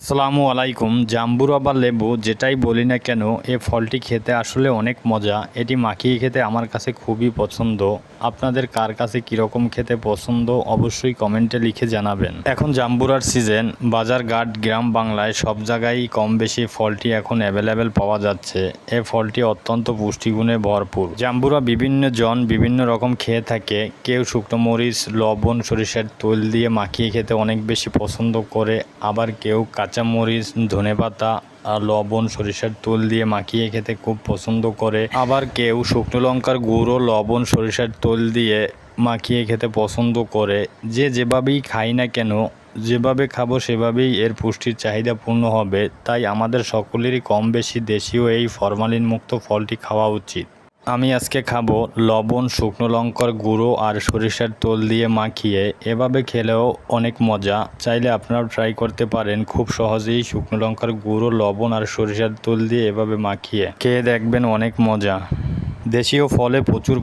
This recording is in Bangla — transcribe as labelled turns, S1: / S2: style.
S1: আসসালামু আলাইকুম। জাম্বুরা বা লেবু যেটাই বলি না কেন, এই ফলটি খেতে আসলে অনেক মজা। এটি মাখিয়ে খেতে আমার কাছে খুবই পছন্দ। আপনাদের কার কাছে কীরকম খেতে পছন্দ অবশ্যই কমেন্টে লিখে জানাবেন। এখন জাম্বুরার সিজন, বাজারঘাট গ্রাম বাংলায় সব জায়গায় কম বেশি ফলটি এখন অ্যাভেলেবেল পাওয়া যাচ্ছে। এই ফলটি অত্যন্ত পুষ্টিগুণে ভরপুর। জাম্বুরা বিভিন্ন জন বিভিন্ন রকম খেয়ে থাকে। কেউ শুকনো মরিচ, লবণ, সরিষার তেল দিয়ে মাখিয়ে খেতে অনেক বেশি পছন্দ করে, আবার কেউ কাঁচামরিচ, ধনেপাতা আর লবণ, সরিষার তেল দিয়ে মাখিয়ে খেতে খুব পছন্দ করে। আবার কেউ শুকনো লঙ্কার গুঁড়ো, লবণ, সরিষার তেল দিয়ে মাখিয়ে খেতে পছন্দ করে। যে যেভাবেই খাই না কেন, যেভাবে খাবো সেভাবেই এর পুষ্টির চাহিদা পূর্ণ হবে। তাই আমাদের সকলেরই কম বেশি দেশীয় এই ফরমালিন মুক্ত ফলটি খাওয়া উচিত। আমি আজকে খাবো লবণ, শুকনো লঙ্কার গুঁড়ো আর সরিষার তেল দিয়ে মাখিয়ে। এভাবে খেলেও অনেক মজা। চাইলে আপনারাও ট্রাই করতে পারেন। খুব সহজেই শুকনো লঙ্কার গুঁড়ো, লবণ আর সরিষার তেল দিয়ে এভাবে মাখিয়ে খেয়ে দেখবেন, অনেক মজা। দেশীয় ফলে প্রচুর